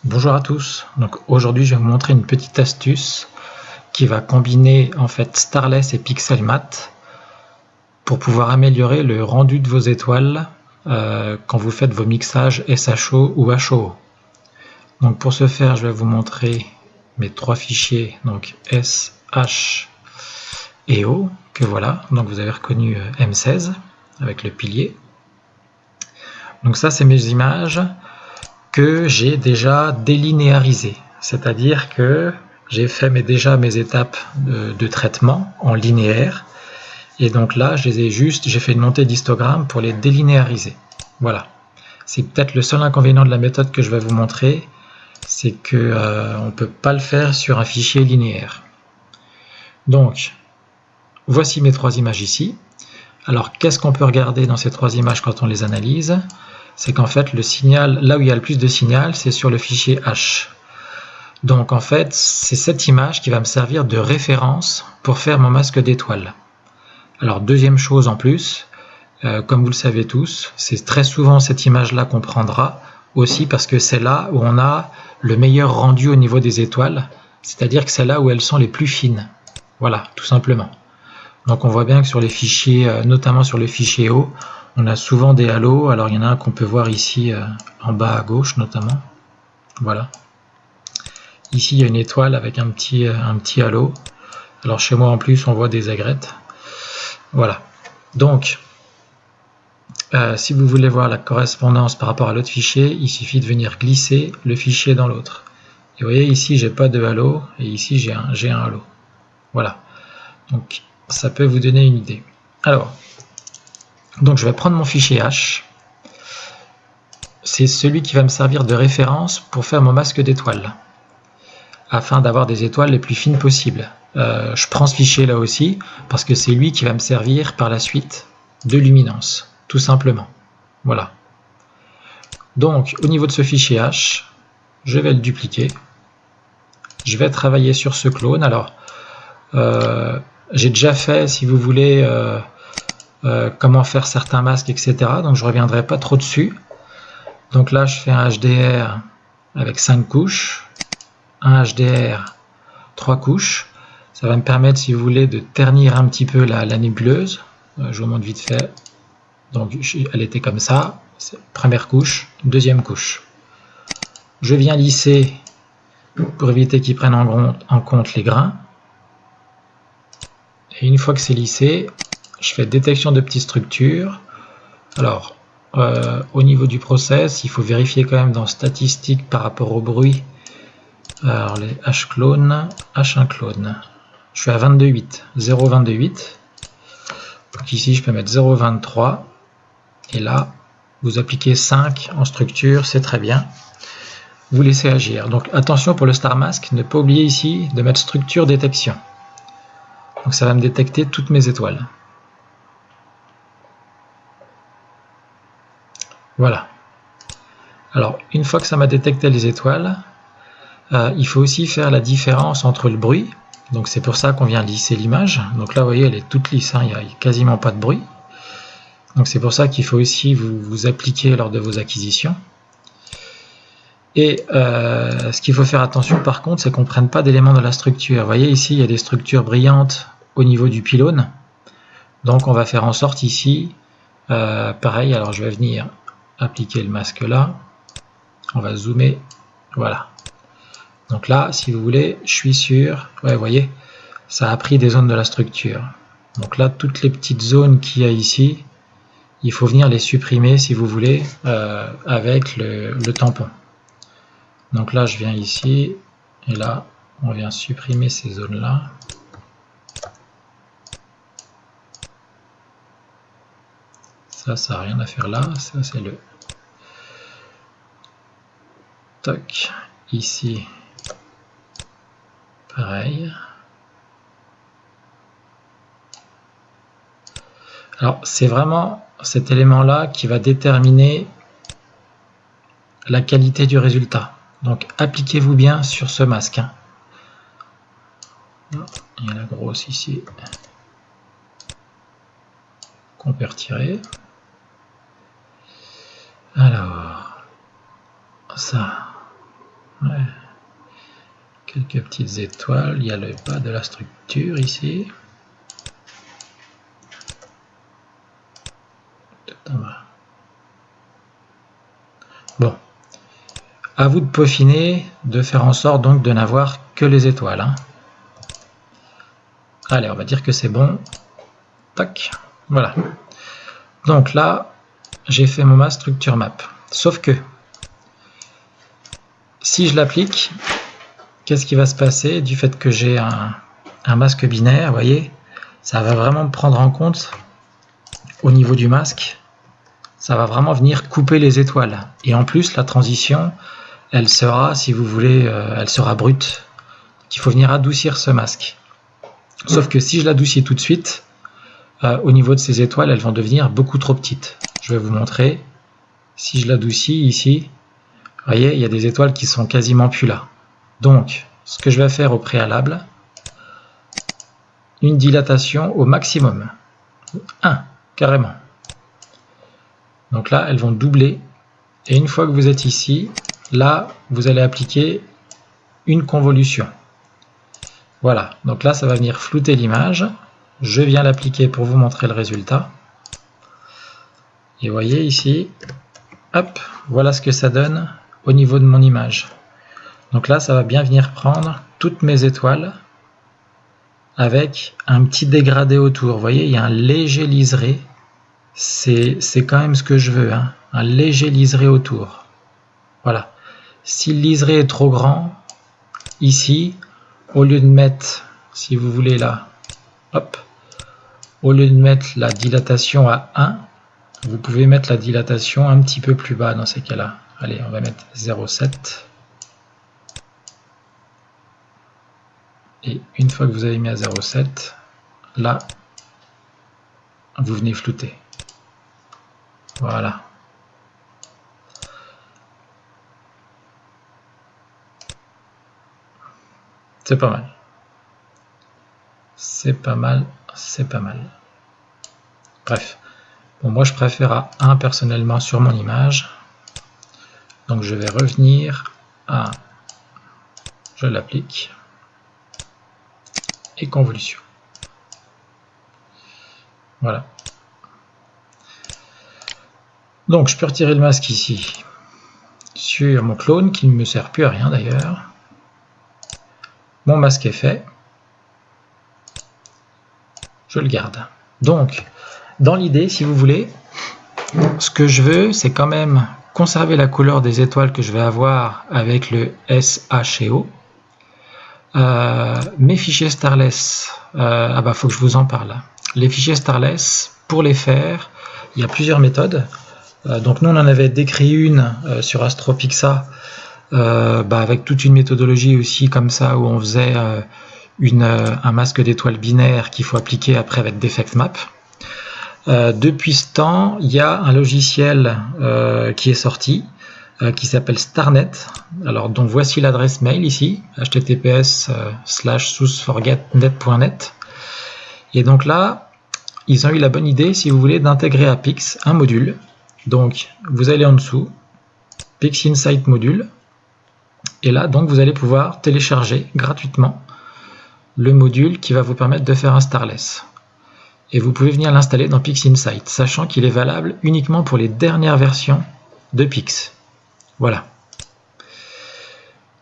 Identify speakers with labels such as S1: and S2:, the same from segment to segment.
S1: Bonjour à tous, donc aujourd'hui je vais vous montrer une petite astuce qui va combiner en fait Starless et Pixelmatte pour pouvoir améliorer le rendu de vos étoiles quand vous faites vos mixages SHO ou HO. Donc pour ce faire je vais vous montrer mes trois fichiers donc S, H et O que voilà, donc vous avez reconnu M16 avec le pilier. Donc ça c'est mes images que j'ai déjà délinéarisées, c'est-à-dire que j'ai fait déjà mes étapes de traitement en linéaire, et donc là j'ai fait une montée d'histogramme pour les délinéariser. Voilà, c'est peut-être le seul inconvénient de la méthode que je vais vous montrer, c'est que on ne peut pas le faire sur un fichier linéaire. Donc voici mes trois images ici. Alors qu'est-ce qu'on peut regarder dans ces trois images quand on les analyse? C'est qu'en fait le signal, là où il y a le plus de signal, c'est sur le fichier H. Donc en fait, c'est cette image qui va me servir de référence pour faire mon masque d'étoiles. Alors deuxième chose en plus, comme vous le savez tous, c'est très souvent cette image-là qu'on prendra aussi parce que c'est là où on a le meilleur rendu au niveau des étoiles, c'est-à-dire que c'est là où elles sont les plus fines. Voilà, tout simplement. Donc on voit bien que sur les fichiers, notamment sur le fichier O, on a souvent des halos. Alors il y en a un qu'on peut voir ici en bas à gauche notamment. Voilà. Ici il y a une étoile avec un petit halo. Alors chez moi en plus on voit des aigrettes. Voilà. Donc si vous voulez voir la correspondance par rapport à l'autre fichier, il suffit de venir glisser le fichier dans l'autre. Et vous voyez ici j'ai pas de halo et ici j'ai un halo. Voilà. Donc ça peut vous donner une idée. Alors, donc je vais prendre mon fichier H. C'est celui qui va me servir de référence pour faire mon masque d'étoiles, afin d'avoir des étoiles les plus fines possibles. Je prends ce fichier là aussi, parce que c'est lui qui va me servir par la suite de luminance, tout simplement. Voilà. Donc, au niveau de ce fichier H, je vais le dupliquer. Je vais travailler sur ce clone. Alors, j'ai déjà fait, si vous voulez, comment faire certains masques, etc. Donc, je ne reviendrai pas trop dessus. Donc là, je fais un HDR avec 5 couches, un HDR 3 couches. Ça va me permettre, si vous voulez, de ternir un petit peu la nébuleuse. Je vous montre vite fait. Donc elle était comme ça. Première couche, deuxième couche. Je viens lisser pour éviter qu'ils prennent en compte les grains. Et une fois que c'est lissé, je fais détection de petites structures. Alors, au niveau du process, il faut vérifier quand même dans statistiques par rapport au bruit. Alors les H-clones, H1 clone. Je suis à 22.8, 0.22.8. Donc ici je peux mettre 0.23. Et là, vous appliquez 5 en structure, c'est très bien. Vous laissez agir. Donc attention pour le Star Mask, ne pas oublier ici de mettre structure détection. Donc ça va me détecter toutes mes étoiles. Voilà. Alors une fois que ça m'a détecté les étoiles, il faut aussi faire la différence entre le bruit. Donc c'est pour ça qu'on vient lisser l'image. Donc là vous voyez elle est toute lisse, hein, il n'y a quasiment pas de bruit. Donc c'est pour ça qu'il faut aussi vous appliquer lors de vos acquisitions. Et ce qu'il faut faire attention par contre, c'est qu'on ne prenne pas d'éléments de la structure. Vous voyez ici, il y a des structures brillantes au niveau du pylône. Donc on va faire en sorte ici, pareil, alors je vais venir appliquer le masque là. On va zoomer, voilà. Donc là, si vous voulez, je suis sûr, ouais, vous voyez, ça a pris des zones de la structure. Donc là, toutes les petites zones qu'il y a ici, il faut venir les supprimer si vous voulez avec le tampon. Donc là je viens ici et là on vient supprimer ces zones là. Ça n'a rien à faire là, ça c'est le toc. Ici pareil. Alors c'est vraiment cet élément là qui va déterminer la qualité du résultat. Donc appliquez-vous bien sur ce masque. Hein. Il y a la grosse ici qu'on peut retirer. Alors, ça, Ouais. Quelques petites étoiles, il y a le bas de la structure ici. Tout en bas. Bon, à vous de peaufiner, de faire en sorte donc de n'avoir que les étoiles. Hein. Allez, on va dire que c'est bon. Tac, voilà. Donc là, j'ai fait ma structure map. Sauf que, si je l'applique, qu'est-ce qui va se passer du fait que j'ai un masque binaire, vous voyez, ça va vraiment me prendre en compte au niveau du masque, ça va vraiment venir couper les étoiles. Et en plus, la transition, elle sera, si vous voulez, elle sera brute. Il faut venir adoucir ce masque. Sauf que si je l'adoucis tout de suite, au niveau de ces étoiles, elles vont devenir beaucoup trop petites. Je vais vous montrer. Si je l'adoucis ici, vous voyez, il y a des étoiles qui sont quasiment plus là. Donc, ce que je vais faire au préalable, une dilatation au maximum. 1, carrément. Donc là, elles vont doubler. Et une fois que vous êtes ici, là, vous allez appliquer une convolution. Voilà, donc là, ça va venir flouter l'image. Je viens l'appliquer pour vous montrer le résultat. Et vous voyez ici, hop, voilà ce que ça donne au niveau de mon image. Donc là, ça va bien venir prendre toutes mes étoiles avec un petit dégradé autour. Vous voyez, il y a un léger liseré. C'est quand même ce que je veux, hein, un léger liseré autour. Voilà. Si le liseré est trop grand, ici, au lieu de mettre, si vous voulez là, hop, au lieu de mettre la dilatation à 1, vous pouvez mettre la dilatation un petit peu plus bas dans ces cas-là. Allez, on va mettre 0,7. Et une fois que vous avez mis à 0,7, là, vous venez flouter. Voilà. C'est pas mal. C'est pas mal, c'est pas mal. Bref. Bon, moi, je préfère à 1 personnellement sur mon image. Donc, je vais revenir à... Je l'applique. Et convolution. Voilà. Donc, je peux retirer le masque ici sur mon clone, qui ne me sert plus à rien d'ailleurs. Mon masque est fait. Je le garde. Donc, dans l'idée, si vous voulez, ce que je veux, c'est quand même conserver la couleur des étoiles que je vais avoir avec le SHEO. Mes fichiers Starless, faut que je vous en parle. Les fichiers Starless, pour les faire, il y a plusieurs méthodes. Donc nous, on en avait décrit une sur AstroPixa, avec toute une méthodologie aussi comme ça, où on faisait un masque d'étoiles binaire qu'il faut appliquer après avec DefectMap. Depuis ce temps, il y a un logiciel qui est sorti, qui s'appelle Starnet. Alors, donc voici l'adresse mail ici, https://sourceforgetnet.net. Et donc là, ils ont eu la bonne idée, si vous voulez, d'intégrer à Pix un module. Donc, vous allez en dessous, PixInsight module, et là, donc, vous allez pouvoir télécharger gratuitement le module qui va vous permettre de faire un Starless. Et vous pouvez venir l'installer dans PixInsight, sachant qu'il est valable uniquement pour les dernières versions de Pix. Voilà.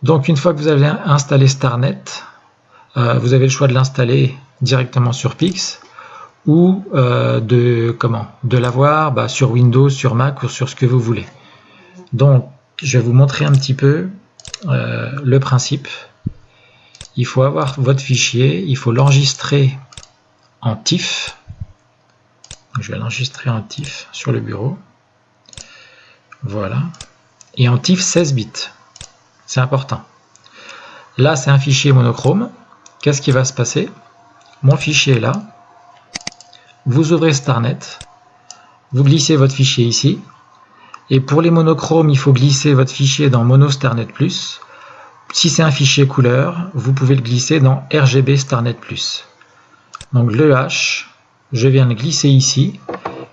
S1: Donc, une fois que vous avez installé Starnet, vous avez le choix de l'installer directement sur Pix ou de l'avoir sur Windows, sur Mac ou sur ce que vous voulez. Donc, je vais vous montrer un petit peu le principe. Il faut avoir votre fichier, il faut l'enregistrer en TIFF. Je vais l'enregistrer en TIFF sur le bureau. Voilà. Et en TIFF 16 bits. C'est important. Là, c'est un fichier monochrome. Qu'est-ce qui va se passer? Mon fichier est là. Vous ouvrez Starnet. Vous glissez votre fichier ici. Et pour les monochromes, il faut glisser votre fichier dans Mono Starnet Plus. Si c'est un fichier couleur, vous pouvez le glisser dans RGB Starnet Plus. Donc le H, je viens le glisser ici.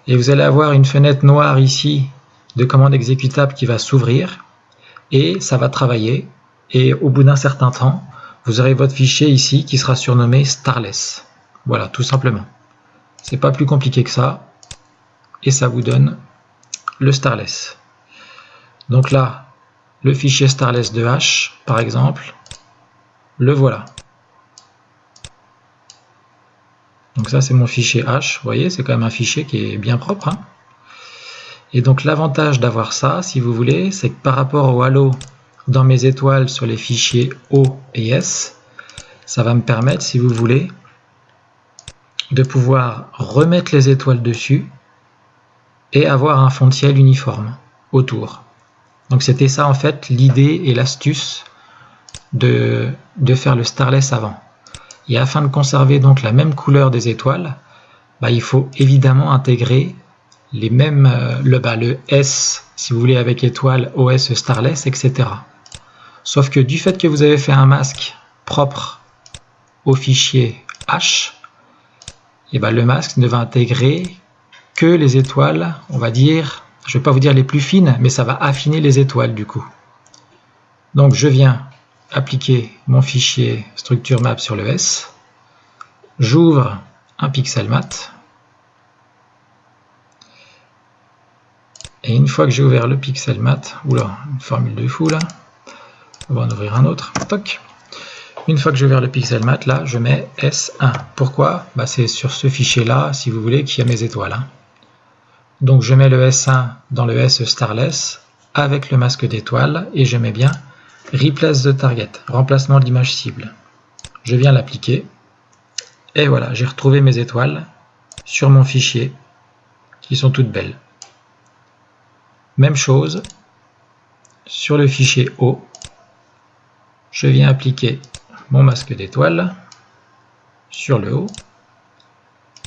S1: Et vous allez avoir une fenêtre noire ici de commande exécutable qui va s'ouvrir. Et ça va travailler et au bout d'un certain temps, vous aurez votre fichier ici qui sera surnommé Starless. Voilà, tout simplement. C'est pas plus compliqué que ça, et ça vous donne le Starless. Donc là, le fichier Starless de H, par exemple, le voilà. Donc ça, c'est mon fichier H. Vous voyez, c'est quand même un fichier qui est bien propre, hein. Et donc l'avantage d'avoir ça, si vous voulez, c'est que par rapport au Halo dans mes étoiles sur les fichiers O et S, ça va me permettre, si vous voulez, de pouvoir remettre les étoiles dessus et avoir un fond de ciel uniforme autour. Donc c'était ça en fait l'idée et l'astuce de faire le Starless avant. Et afin de conserver donc la même couleur des étoiles, il faut évidemment intégrer les mêmes, le S, si vous voulez, avec étoile, OS Starless, etc. Sauf que du fait que vous avez fait un masque propre au fichier H, et le masque ne va intégrer que les étoiles, on va dire, je ne vais pas vous dire les plus fines, mais ça va affiner les étoiles du coup. Donc je viens appliquer mon fichier structure map sur le S, j'ouvre un pixel mat, et une fois que j'ai ouvert le pixel mat, oula, une formule de fou là, on va en ouvrir un autre, toc. Une fois que j'ai ouvert le pixel mat, là, je mets S1. Pourquoi? C'est sur ce fichier-là, si vous voulez, qu'il y a mes étoiles, hein. Donc je mets le S1 dans le S Starless avec le masque d'étoiles et je mets bien Replace the target, remplacement de l'image cible. Je viens l'appliquer et voilà, j'ai retrouvé mes étoiles sur mon fichier qui sont toutes belles. Même chose sur le fichier O, je viens appliquer mon masque d'étoiles sur le haut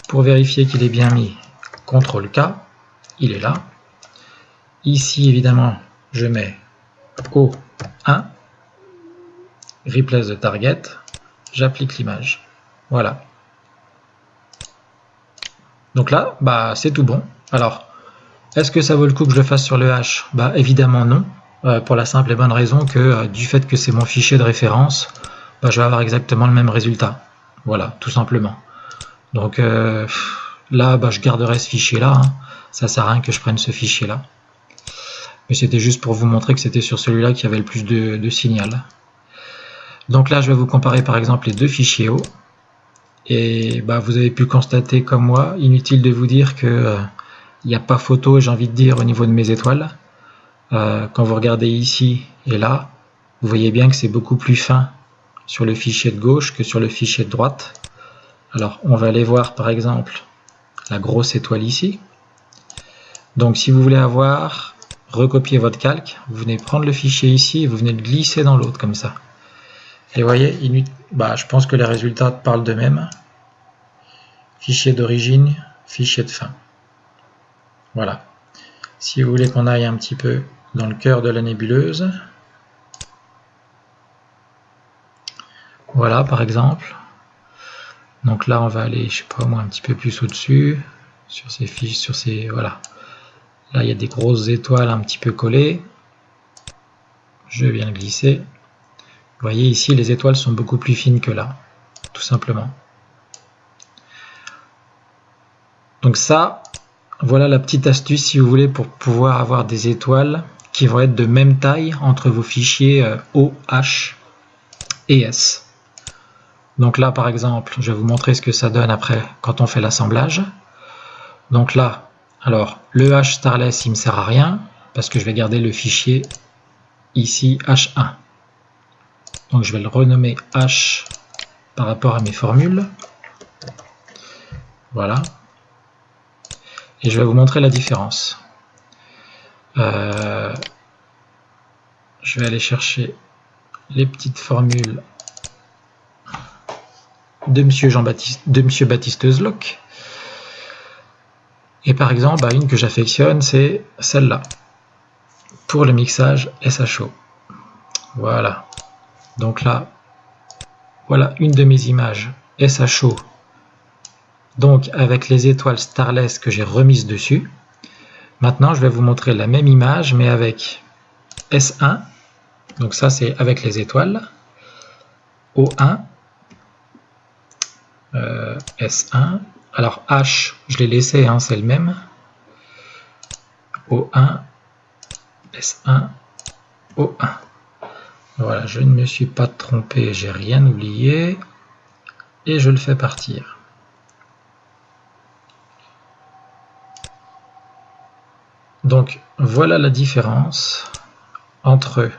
S1: pour vérifier qu'il est bien mis. CTRL-K, il est là. Ici, évidemment, je mets O1, Replace the target, j'applique l'image. Voilà. Donc là, c'est tout bon. Alors, est-ce que ça vaut le coup que je le fasse sur le H? Évidemment non, pour la simple et bonne raison que du fait que c'est mon fichier de référence, je vais avoir exactement le même résultat. Voilà, tout simplement. Donc là, je garderai ce fichier-là, hein. Ça sert à rien que je prenne ce fichier-là. Mais c'était juste pour vous montrer que c'était sur celui-là qu'il y avait le plus de signal. Donc là, je vais vous comparer par exemple les deux fichiers O. Et vous avez pu constater comme moi, inutile de vous dire que il n'y a pas photo, j'ai envie de dire, au niveau de mes étoiles. Quand vous regardez ici et là, vous voyez bien que c'est beaucoup plus fin sur le fichier de gauche que sur le fichier de droite. Alors, on va aller voir par exemple la grosse étoile ici. Donc, si vous voulez recopier votre calque, vous venez prendre le fichier ici et vous venez le glisser dans l'autre comme ça. Et vous voyez, je pense que les résultats parlent d'eux-mêmes. Fichier d'origine, fichier de fin. Voilà. Si vous voulez qu'on aille un petit peu dans le cœur de la nébuleuse, voilà par exemple. Donc là on va aller, je sais pas moi, un petit peu plus au-dessus, sur ces fiches, voilà. Là il y a des grosses étoiles un petit peu collées. Je viens glisser. Vous voyez ici les étoiles sont beaucoup plus fines que là, tout simplement. Donc ça, voilà la petite astuce si vous voulez pour pouvoir avoir des étoiles qui vont être de même taille entre vos fichiers O, H et S. Donc là par exemple, je vais vous montrer ce que ça donne après quand on fait l'assemblage. Donc là, alors le H Starless il me sert à rien parce que je vais garder le fichier ici H1. Donc je vais le renommer H par rapport à mes formules. Voilà. Et je vais vous montrer la différence. Je vais aller chercher les petites formules de Monsieur Baptiste Zlock. Et par exemple, une que j'affectionne, c'est celle-là, pour le mixage SHO. Voilà. Donc là, voilà une de mes images SHO, donc avec les étoiles Starless que j'ai remises dessus. Maintenant, je vais vous montrer la même image, mais avec S1 Donc ça c'est avec les étoiles. O1, S1. Alors H, je l'ai laissé, hein, c'est le même. O1, S1, O1. Voilà, je ne me suis pas trompé, j'ai rien oublié. Et je le fais partir. Donc voilà la différence entre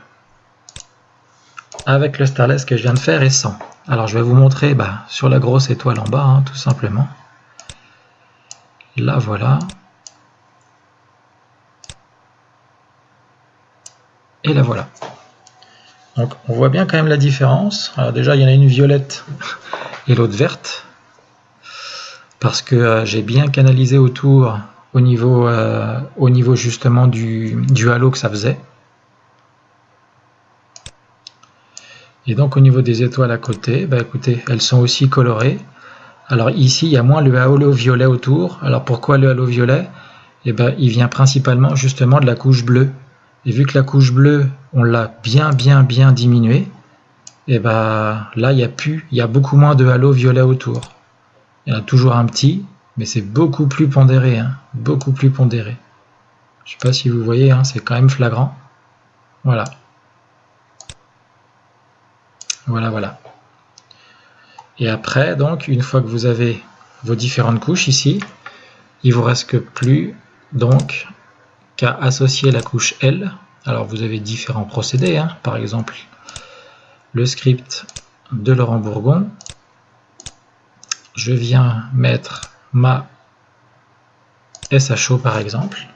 S1: avec le starless que je viens de faire et sans. Alors je vais vous montrer sur la grosse étoile en bas, hein, tout simplement. Là voilà. Et la voilà. Donc on voit bien quand même la différence. Alors déjà il y en a une violette et l'autre verte. Parce que j'ai bien canalisé autour au niveau justement du halo que ça faisait. Et donc au niveau des étoiles à côté, écoutez, elles sont aussi colorées. Alors ici, il y a moins le halo violet autour. Alors pourquoi le halo violet? Il vient principalement justement de la couche bleue. Et vu que la couche bleue, on l'a bien diminuée, là, il y a beaucoup moins de halo violet autour. Il y en a toujours un petit, mais c'est beaucoup plus pondéré. Hein, beaucoup plus pondéré. Je ne sais pas si vous voyez, hein, c'est quand même flagrant. Voilà. Voilà. Et après, donc, une fois que vous avez vos différentes couches ici, il ne vous reste que plus donc qu'à associer la couche L. Alors vous avez différents procédés, hein. Par exemple le script de Laurent Bourgon. Je viens mettre ma SHO par exemple.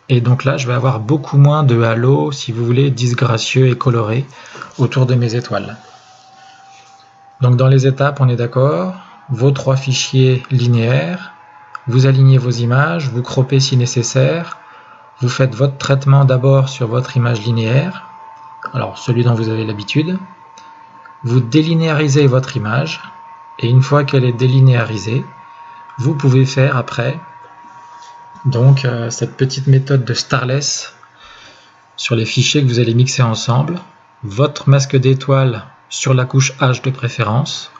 S1: Et donc là, je vais avoir beaucoup moins de halo, si vous voulez, disgracieux et coloré autour de mes étoiles. Donc dans les étapes, on est d'accord. Vos 3 fichiers linéaires, vous alignez vos images, vous croppez si nécessaire, vous faites votre traitement d'abord sur votre image linéaire, alors celui dont vous avez l'habitude, vous délinéarisez votre image, et une fois qu'elle est délinéarisée, vous pouvez faire après donc cette petite méthode de starless sur les fichiers que vous allez mixer ensemble, votre masque d'étoiles sur la couche H de préférence,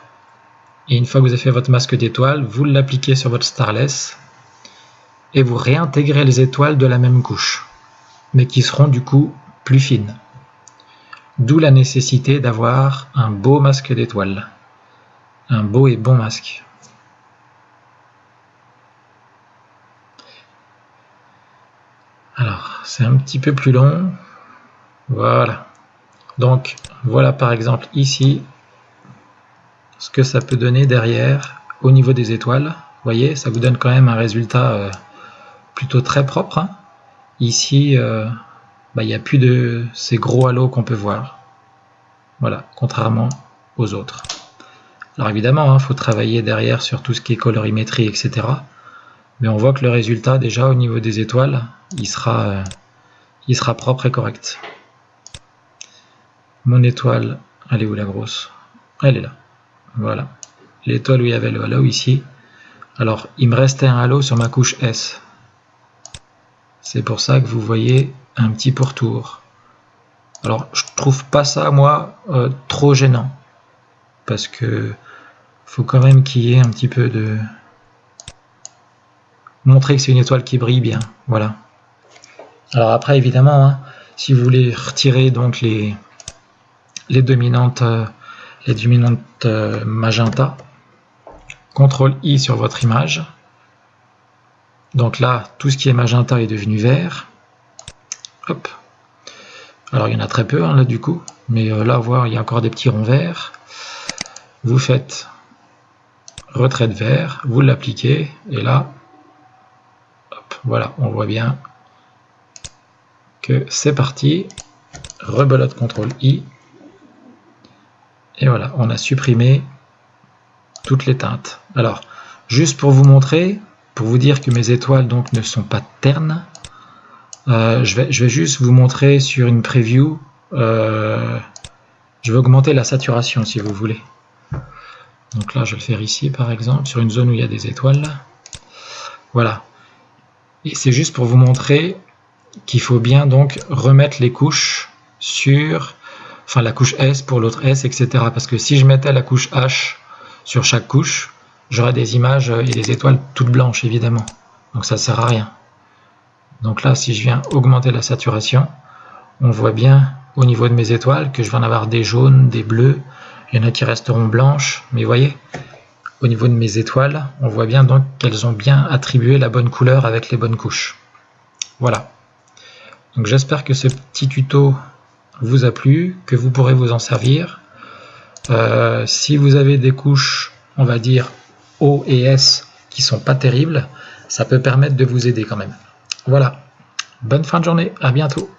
S1: et une fois que vous avez fait votre masque d'étoiles, vous l'appliquez sur votre starless et vous réintégrez les étoiles de la même couche, mais qui seront du coup plus fines. D'où la nécessité d'avoir un beau masque d'étoiles, un beau et bon masque. Alors, c'est un petit peu plus long. Voilà. Donc, voilà par exemple ici ce que ça peut donner derrière au niveau des étoiles. Vous voyez, ça vous donne quand même un résultat plutôt très propre. Hein. Ici, il n'y a plus de ces gros halos qu'on peut voir. Voilà, contrairement aux autres. Alors évidemment, il faut travailler derrière sur tout ce qui est colorimétrie, etc. Mais on voit que le résultat, déjà au niveau des étoiles, il sera propre et correct. Mon étoile, elle est où la grosse? Elle est là. Voilà. L'étoile où il y avait le halo ici. Alors, il me restait un halo sur ma couche S. C'est pour ça que vous voyez un petit pourtour. Alors, je trouve pas ça, moi, trop gênant. Parce que faut quand même qu'il y ait un petit peu de... montrer que c'est une étoile qui brille bien. Voilà. Alors après, évidemment, hein, si vous voulez retirer donc les dominantes magenta, CTRL I sur votre image. Donc là, tout ce qui est magenta est devenu vert. Hop. Alors il y en a très peu hein, là du coup, mais là voir il y a encore des petits ronds verts. Vous faites retrait de vert, vous l'appliquez et là, hop, voilà, on voit bien que c'est parti. Rebelote CTRL I et voilà, on a supprimé toutes les teintes. Alors, juste pour vous montrer, pour vous dire que mes étoiles donc ne sont pas ternes, je vais juste vous montrer sur une preview. Je vais augmenter la saturation si vous voulez. Donc là, je vais le faire ici par exemple, sur une zone où il y a des étoiles. Voilà. Et c'est juste pour vous montrer qu'il faut bien donc remettre les couches sur, enfin la couche S pour l'autre S, etc. Parce que si je mettais la couche H sur chaque couche, j'aurais des images et des étoiles toutes blanches évidemment. Donc ça sert à rien. Donc là, si je viens augmenter la saturation, on voit bien au niveau de mes étoiles que je vais en avoir des jaunes, des bleus, il y en a qui resteront blanches, mais vous voyez, au niveau de mes étoiles, on voit bien donc qu'elles ont bien attribué la bonne couleur avec les bonnes couches. Voilà. Donc j'espère que ce petit tuto vous a plu, que vous pourrez vous en servir. Si vous avez des couches, on va dire O et S, qui sont pas terribles, ça peut permettre de vous aider quand même. Voilà. Bonne fin de journée, à bientôt.